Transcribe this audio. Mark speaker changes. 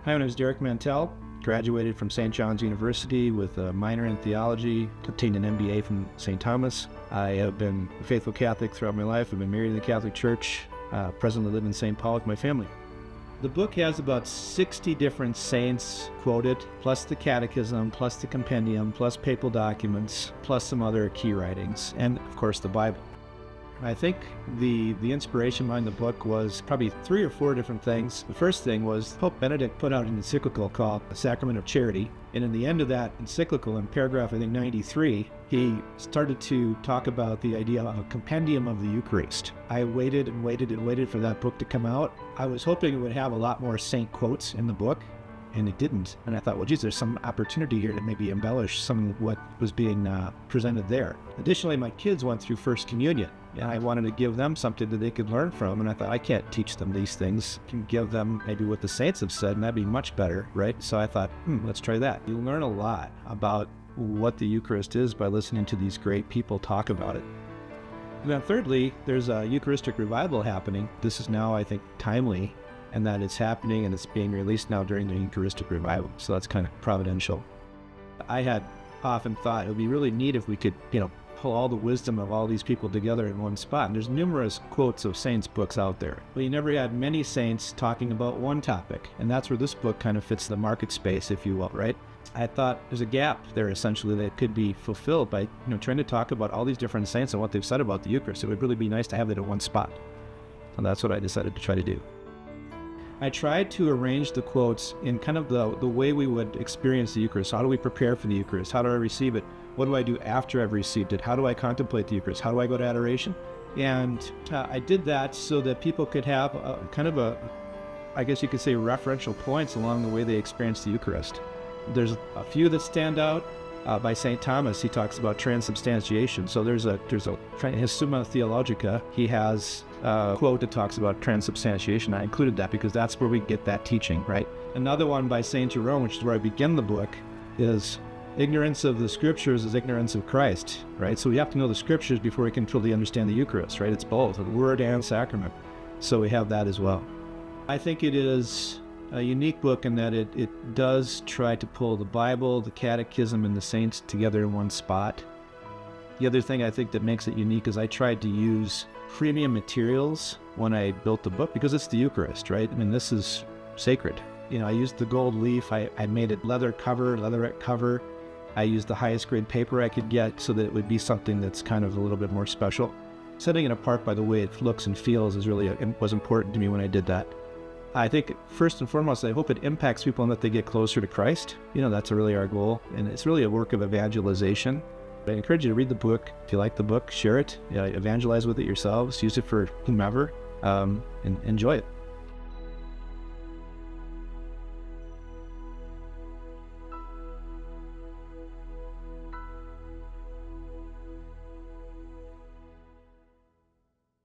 Speaker 1: Hi, my name is Derik Mantel. Graduated from St. John's University with a minor in theology, obtained an MBA from St. Thomas. I have been a faithful Catholic throughout my life. I've been married in the Catholic Church. Presently live in St. Paul with my family. The book has about 60 different saints quoted, plus the Catechism, plus the compendium, plus papal documents, plus some other key writings, and of course the Bible. I think the inspiration behind the book was probably 3 or 4 different things. The first thing was Pope Benedict put out an encyclical called The Sacrament of Charity. And in the end of that encyclical, in paragraph, I think 93, he started to talk about the idea of a compendium of the Eucharist. I waited and waited and waited for that book to come out. I was hoping it would have a lot more saint quotes in the book, and it didn't. And I thought, well, geez, there's some opportunity here to maybe embellish some of what was being presented there. Additionally, my kids went through First Communion, and I wanted to give them something that they could learn from. And I thought, I can't teach them these things. I can give them maybe what the saints have said, and that'd be much better, right? So I thought, let's try that. You learn a lot about what the Eucharist is by listening to these great people talk about it. And then thirdly, there's a Eucharistic revival happening. This is now, I think, timely, and that it's happening and it's being released now during the Eucharistic revival. So that's kind of providential. I had often thought it would be really neat if we could, pull all the wisdom of all these people together in one spot. And there's numerous quotes of saints' books out there, but you never had many saints talking about one topic. And that's where this book kind of fits the market space, if you will, right? I thought there's a gap there essentially that could be fulfilled by, trying to talk about all these different saints and what they've said about the Eucharist. It would really be nice to have it in one spot. And that's what I decided to try to do. I tried to arrange the quotes in kind of the way we would experience the Eucharist. How do we prepare for the Eucharist? How do I receive it? What do I do after I've received it? How do I contemplate the Eucharist? How do I go to adoration? And I did that so that people could have I guess you could say, referential points along the way they experience the Eucharist. There's a few that stand out. By St. Thomas, he talks about transubstantiation. So there's his Summa Theologica, he has a quote that talks about transubstantiation. I included that because that's where we get that teaching, right? Another one by St. Jerome, which is where I begin the book, is ignorance of the Scriptures is ignorance of Christ, right? So we have to know the Scriptures before we can truly understand the Eucharist, right? It's both, the Word and Sacrament. So we have that as well. I think it is a unique book in that it does try to pull the Bible, the Catechism, and the saints together in one spot. The other thing I think that makes it unique is I tried to use premium materials when I built the book because it's the Eucharist, right? I mean, this is sacred. I used the gold leaf. I made it leatherette cover. I used the highest grade paper I could get so that it would be something that's kind of a little bit more special. Setting it apart by the way it looks and feels was important to me when I did that. I think first and foremost, I hope it impacts people and that they get closer to Christ. That's really our goal. And it's really a work of evangelization. I encourage you to read the book. If you like the book, share it. Evangelize with it yourselves. Use it for whomever. And enjoy it.